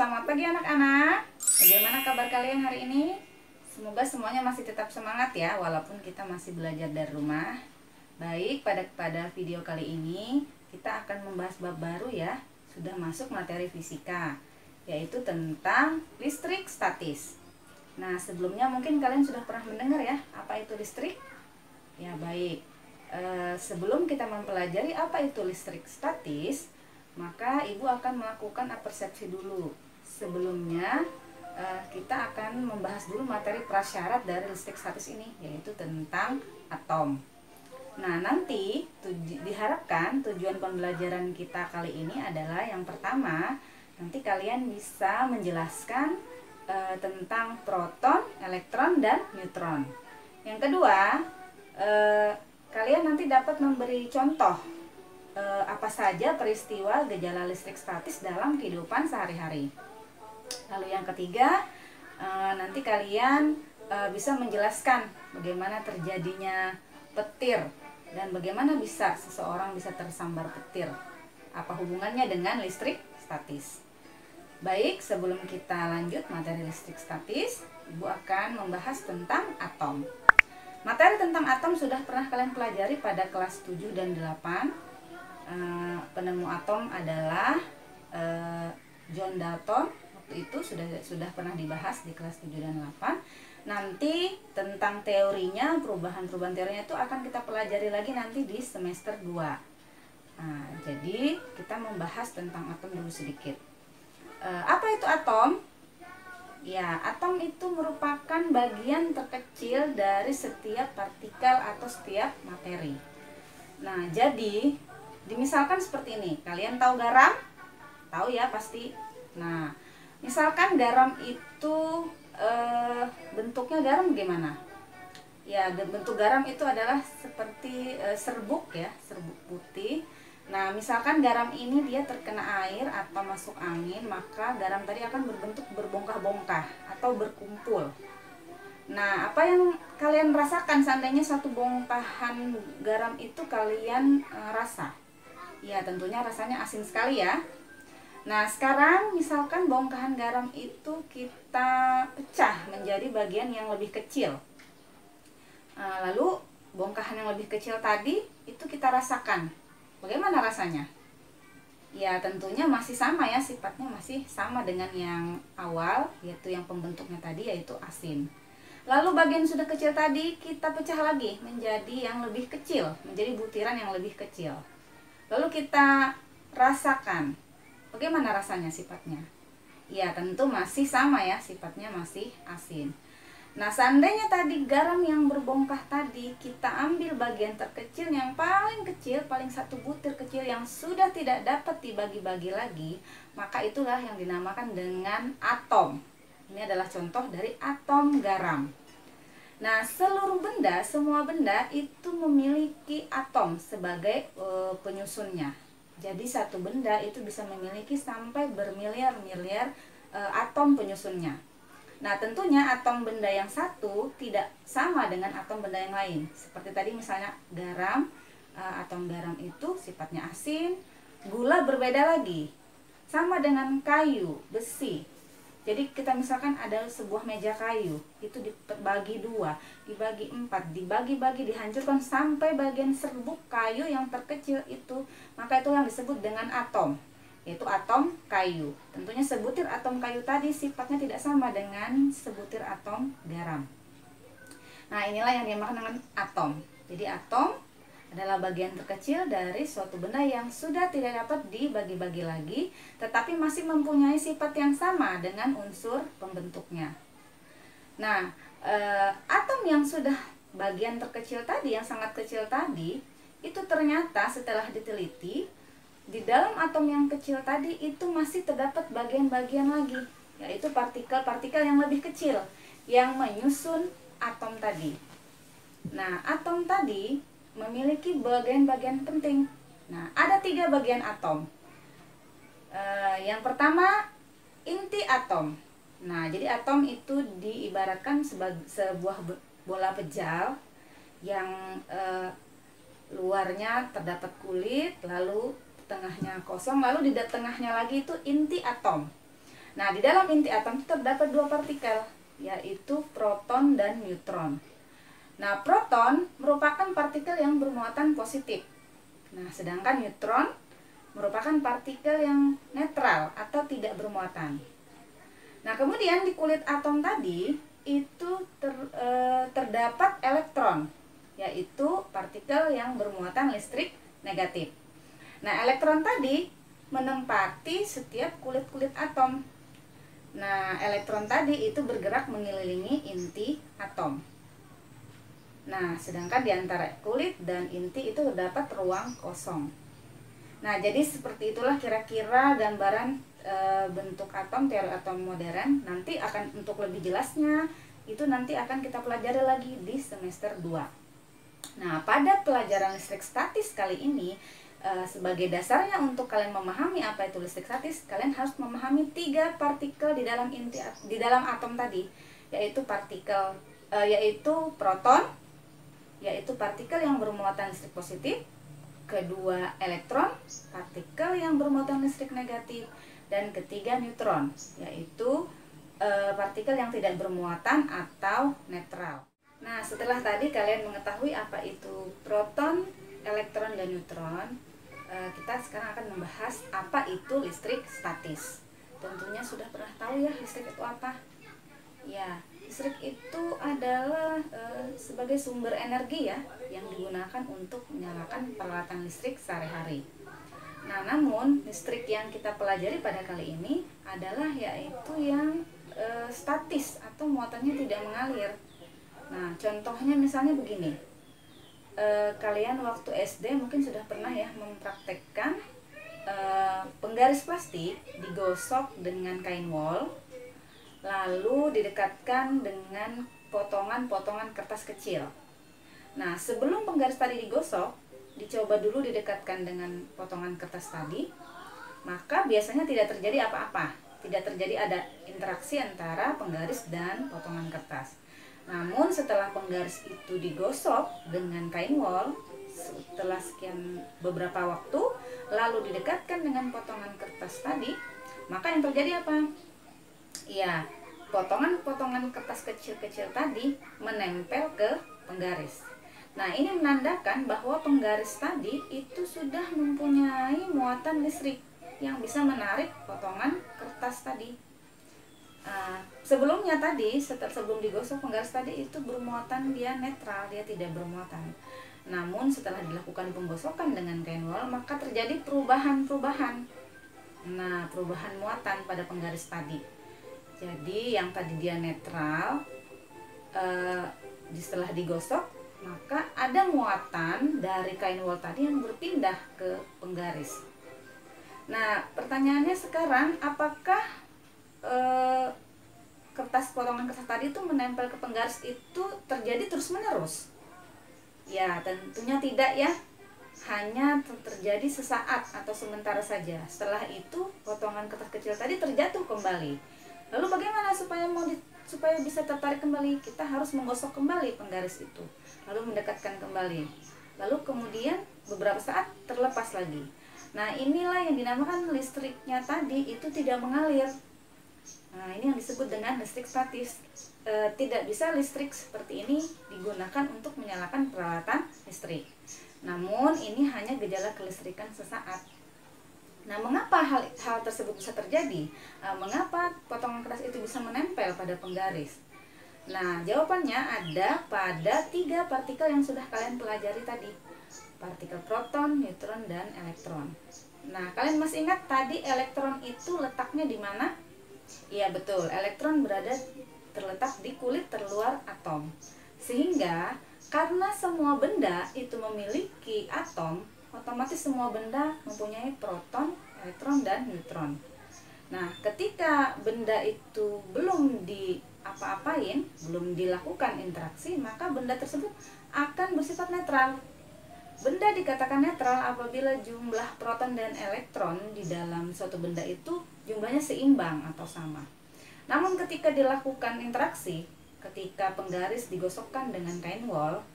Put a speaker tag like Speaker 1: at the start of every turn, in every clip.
Speaker 1: selamat pagi anak-anak. Bagaimana kabar kalian hari ini? Semoga semuanya masih tetap semangat ya, walaupun kita masih belajar dari rumah. Baik, pada video kali ini kita akan membahas bab baru ya. Sudah masuk materi fisika, yaitu tentang listrik statis. Nah, sebelumnya mungkin kalian sudah pernah mendengar ya, apa itu listrik? Ya, baik. Sebelum kita mempelajari apa itu listrik statis, maka ibu akan melakukan apersepsi dulu. Sebelumnya kita akan membahas dulu materi prasyarat dari listrik statis ini, yaitu tentang atom. Nah, nanti diharapkan tujuan pembelajaran kita kali ini adalah yang pertama, nanti kalian bisa menjelaskan tentang proton, elektron, dan neutron. Yang kedua, kalian nanti dapat memberi contoh apa saja peristiwa gejala listrik statis dalam kehidupan sehari-hari. Lalu yang ketiga, nanti kalian bisa menjelaskan bagaimana terjadinya petir dan bagaimana bisa seseorang bisa tersambar petir. Apa hubungannya dengan listrik statis? Baik, sebelum kita lanjut materi listrik statis, Ibu akan membahas tentang atom. Materi tentang atom sudah pernah kalian pelajari pada kelas 7 dan 8. Penemu atom adalah John Dalton. Waktu itu sudah pernah dibahas di kelas 7 dan 8. Nanti tentang teorinya, perubahan-perubahan teorinya itu akan kita pelajari lagi nanti di semester 2. Jadi kita membahas tentang atom dulu sedikit. Apa itu atom? Ya, atom itu merupakan bagian terkecil dari setiap partikel atau setiap materi. Nah, jadi dimisalkan seperti ini. Kalian tahu garam? Tahu ya pasti. Nah, misalkan garam itu bentuknya garam gimana? Ya, bentuk garam itu adalah seperti serbuk ya, serbuk putih. Nah, misalkan garam ini dia terkena air atau masuk angin, maka garam tadi akan berbentuk berbongkah-bongkah atau berkumpul. Nah, apa yang kalian rasakan seandainya satu bongkahan garam itu kalian rasa? Ya, tentunya rasanya asin sekali ya. Nah, sekarang misalkan bongkahan garam itu kita pecah menjadi bagian yang lebih kecil. Lalu bongkahan yang lebih kecil tadi itu kita rasakan. Bagaimana rasanya? Ya, tentunya masih sama ya, sifatnya masih sama dengan yang awal, yaitu yang pembentuknya tadi yaitu asin. Lalu bagian sudah kecil tadi kita pecah lagi menjadi yang lebih kecil, menjadi butiran yang lebih kecil. Lalu kita rasakan bagaimana rasanya sifatnya. Ya, tentu masih sama ya, sifatnya masih asin. Nah, seandainya tadi garam yang berbongkah tadi kita ambil bagian terkecil yang paling kecil, paling satu butir kecil yang sudah tidak dapat dibagi-bagi lagi, maka itulah yang dinamakan dengan atom. Ini adalah contoh dari atom garam. Nah, seluruh benda, semua benda itu memiliki atom sebagai penyusunnya. Jadi satu benda itu bisa memiliki sampai bermiliar-miliar atom penyusunnya. Nah, tentunya atom benda yang satu tidak sama dengan atom benda yang lain. Seperti tadi misalnya garam, atom garam itu sifatnya asin, gula berbeda lagi. Sama dengan kayu, besi. Jadi kita misalkan ada sebuah meja kayu, itu dibagi 2, dibagi 4, dibagi-bagi, dihancurkan sampai bagian serbuk kayu yang terkecil itu, maka itu yang disebut dengan atom, yaitu atom kayu. Tentunya sebutir atom kayu tadi sifatnya tidak sama dengan sebutir atom garam. Nah, inilah yang dinamakan dengan atom. Jadi atom adalah bagian terkecil dari suatu benda yang sudah tidak dapat dibagi-bagi lagi, tetapi masih mempunyai sifat yang sama dengan unsur pembentuknya. Nah, atom yang sudah bagian terkecil tadi, yang sangat kecil tadi, itu ternyata setelah diteliti, di dalam atom yang kecil tadi itu masih terdapat bagian-bagian lagi, yaitu partikel-partikel yang lebih kecil, yang menyusun atom tadi. Nah, atom tadi memiliki bagian-bagian penting. Nah, ada 3 bagian atom. Yang pertama, inti atom. Nah, jadi atom itu diibaratkan sebagai sebuah bola pejal yang luarnya terdapat kulit, lalu tengahnya kosong, lalu di tengahnya lagi itu inti atom. Nah, di dalam inti atom terdapat dua partikel, yaitu proton dan neutron. Nah, proton merupakan partikel yang bermuatan positif. Nah, sedangkan neutron merupakan partikel yang netral atau tidak bermuatan. Nah, kemudian di kulit atom tadi itu terdapat elektron, yaitu partikel yang bermuatan listrik negatif. Nah, elektron tadi menempati setiap kulit-kulit atom. Nah, elektron tadi itu bergerak mengelilingi inti atom. Nah, sedangkan di antara kulit dan inti itu terdapat ruang kosong. Nah, jadi seperti itulah kira-kira gambaran bentuk atom, teori atom modern. Nanti akan, untuk lebih jelasnya, itu nanti akan kita pelajari lagi di semester 2. Nah, pada pelajaran listrik statis kali ini, sebagai dasarnya untuk kalian memahami apa itu listrik statis, kalian harus memahami 3 partikel di dalam atom tadi, yaitu yaitu proton, yaitu partikel yang bermuatan listrik positif, kedua elektron, partikel yang bermuatan listrik negatif, dan ketiga neutron, yaitu partikel yang tidak bermuatan atau netral. Nah, setelah tadi kalian mengetahui apa itu proton, elektron, dan neutron, kita sekarang akan membahas apa itu listrik statis. Tentunya sudah pernah tahu ya listrik itu apa? Ya, listrik itu adalah sebagai sumber energi ya, yang digunakan untuk menyalakan peralatan listrik sehari-hari. Nah, namun listrik yang kita pelajari pada kali ini adalah yaitu yang statis atau muatannya tidak mengalir. Nah, contohnya misalnya begini. Kalian waktu SD mungkin sudah pernah ya mempraktekkan penggaris plastik digosok dengan kain wol, lalu didekatkan dengan potongan-potongan kertas kecil. Nah, sebelum penggaris tadi digosok, dicoba dulu didekatkan dengan potongan kertas tadi, maka biasanya tidak terjadi apa-apa, tidak terjadi ada interaksi antara penggaris dan potongan kertas. Namun setelah penggaris itu digosok dengan kain wol, setelah sekian beberapa waktu, lalu didekatkan dengan potongan kertas tadi, maka yang terjadi apa? Ya, potongan-potongan kertas kecil-kecil tadi menempel ke penggaris. Nah, ini menandakan bahwa penggaris tadi itu sudah mempunyai muatan listrik yang bisa menarik potongan kertas tadi. Sebelumnya tadi, sebelum digosok penggaris tadi itu bermuatan, dia netral, dia tidak bermuatan. Namun setelah dilakukan penggosokan dengan kain wol, maka terjadi perubahan-perubahan. Nah, perubahan muatan pada penggaris tadi. Jadi yang tadi dia netral, setelah digosok, maka ada muatan dari kain wol tadi yang berpindah ke penggaris. Nah, pertanyaannya sekarang, apakah potongan kertas tadi itu menempel ke penggaris itu terjadi terus-menerus? Ya, tentunya tidak ya. Hanya terjadi sesaat atau sementara saja. Setelah itu, potongan kertas kecil tadi terjatuh kembali. Lalu bagaimana supaya bisa tertarik kembali? Kita harus menggosok kembali penggaris itu, lalu mendekatkan kembali. Lalu kemudian beberapa saat terlepas lagi. Nah, inilah yang dinamakan listriknya tadi itu tidak mengalir. Nah, ini yang disebut dengan listrik statis. Tidak bisa listrik seperti ini digunakan untuk menyalakan peralatan listrik. Namun ini hanya gejala kelistrikan sesaat. Nah, mengapa hal tersebut bisa terjadi? Mengapa potongan kertas itu bisa menempel pada penggaris? Nah, jawabannya ada pada 3 partikel yang sudah kalian pelajari tadi. Partikel proton, neutron, dan elektron. Nah, kalian masih ingat tadi elektron itu letaknya di mana? Iya betul, elektron terletak di kulit terluar atom. Sehingga karena semua benda itu memiliki atom, otomatis semua benda mempunyai proton, elektron, dan neutron. Nah, ketika benda itu belum diapa-apain, belum dilakukan interaksi, maka benda tersebut akan bersifat netral. Benda dikatakan netral apabila jumlah proton dan elektron di dalam suatu benda itu jumlahnya seimbang atau sama. Namun ketika dilakukan interaksi, ketika penggaris digosokkan dengan kain wol,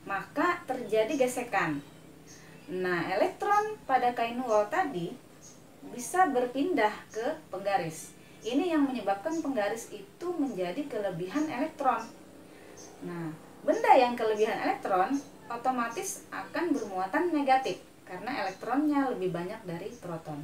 Speaker 1: maka terjadi gesekan. Nah, elektron pada kain wol tadi bisa berpindah ke penggaris. Ini yang menyebabkan penggaris itu menjadi kelebihan elektron. Nah, benda yang kelebihan elektron otomatis akan bermuatan negatif karena elektronnya lebih banyak dari proton.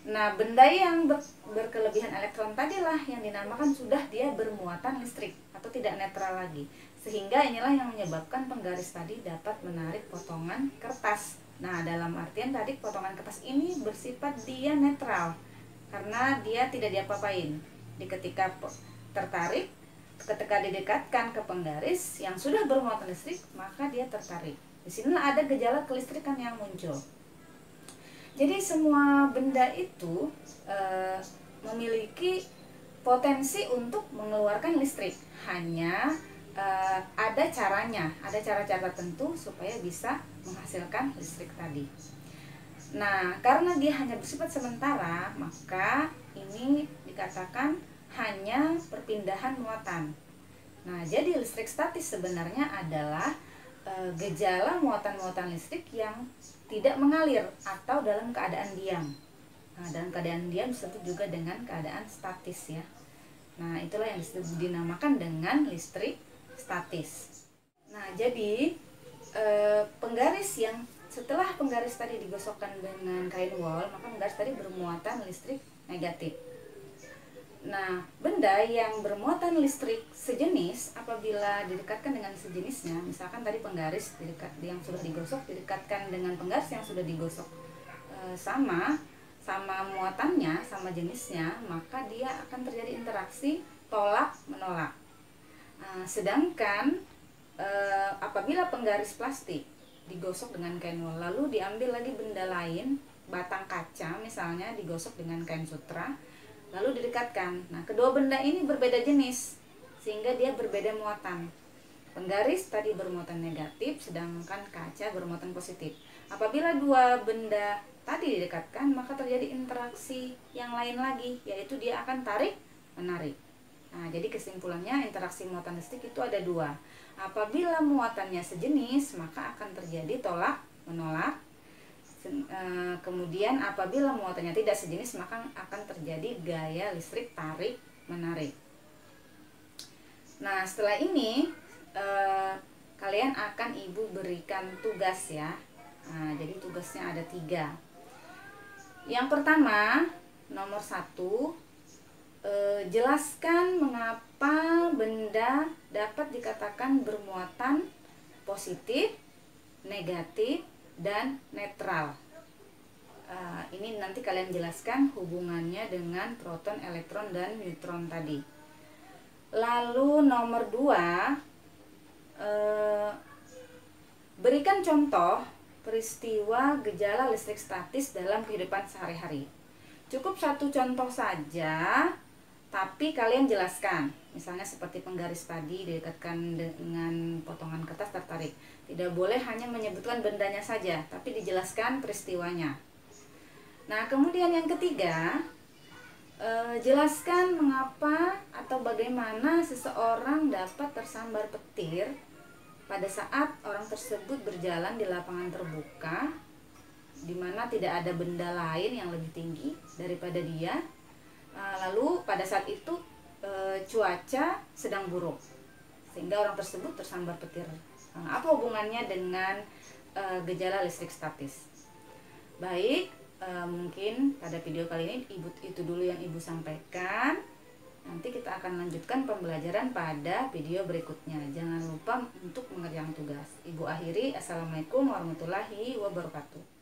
Speaker 1: Nah, benda yang berkelebihan elektron tadilah yang dinamakan sudah dia bermuatan listrik atau tidak netral lagi. Sehingga inilah yang menyebabkan penggaris tadi dapat menarik potongan kertas. Nah, dalam artian tadi potongan kertas ini bersifat dia netral karena dia tidak diapa-apain. Ketika tertarik, ketika didekatkan ke penggaris yang sudah bermuatan listrik, maka dia tertarik. Disinilah ada gejala kelistrikan yang muncul. Jadi semua benda itu memiliki potensi untuk mengeluarkan listrik. Hanya ada caranya, ada cara-cara tertentu supaya bisa menghasilkan listrik tadi. Nah, karena dia hanya bersifat sementara, maka ini dikatakan hanya perpindahan muatan. Nah, jadi listrik statis sebenarnya adalah gejala muatan-muatan listrik yang tidak mengalir atau dalam keadaan diam. Nah, dalam keadaan diam disebut juga dengan keadaan statis ya. Nah, itulah yang dinamakan dengan listrik statis. Nah, jadi penggaris yang setelah penggaris tadi digosokkan dengan kain wol, maka penggaris tadi bermuatan listrik negatif. Nah, benda yang bermuatan listrik sejenis apabila didekatkan dengan sejenisnya, misalkan tadi penggaris yang sudah digosok didekatkan dengan penggaris yang sudah digosok sama muatannya, sama jenisnya, maka dia akan terjadi interaksi tolak menolak. Sedangkan apabila penggaris plastik digosok dengan kain wol lalu diambil lagi benda lain, batang kaca misalnya, digosok dengan kain sutra lalu didekatkan. Nah, kedua benda ini berbeda jenis sehingga dia berbeda muatan. Penggaris tadi bermuatan negatif sedangkan kaca bermuatan positif. Apabila dua benda tadi didekatkan, maka terjadi interaksi yang lain lagi, yaitu dia akan tarik menarik. Nah, jadi kesimpulannya interaksi muatan listrik itu ada dua. Apabila muatannya sejenis, maka akan terjadi tolak menolak. Kemudian apabila muatannya tidak sejenis, maka akan terjadi gaya listrik tarik menarik. Nah, setelah ini kalian akan ibu berikan tugas ya. Nah, jadi tugasnya ada 3. Yang pertama, nomor 1, jelaskan mengapa benda dapat dikatakan bermuatan positif, negatif, dan netral. Ini nanti kalian jelaskan hubungannya dengan proton, elektron, dan neutron tadi. Lalu nomor 2, berikan contoh peristiwa gejala listrik statis dalam kehidupan sehari-hari. Cukup 1 contoh saja, tapi kalian jelaskan. Misalnya seperti penggaris tadi didekatkan dengan potongan kertas tertarik. Tidak boleh hanya menyebutkan bendanya saja, tapi dijelaskan peristiwanya. Nah, kemudian yang ketiga, jelaskan mengapa atau bagaimana seseorang dapat tersambar petir pada saat orang tersebut berjalan di lapangan terbuka, di mana tidak ada benda lain yang lebih tinggi daripada dia. Lalu pada saat itu cuaca sedang buruk sehingga orang tersebut tersambar petir. Apa hubungannya dengan gejala listrik statis? Baik, mungkin pada video kali ini itu dulu yang ibu sampaikan. Nanti kita akan lanjutkan pembelajaran pada video berikutnya. Jangan lupa untuk mengerjakan tugas. Ibu akhiri, assalamualaikum warahmatullahi wabarakatuh.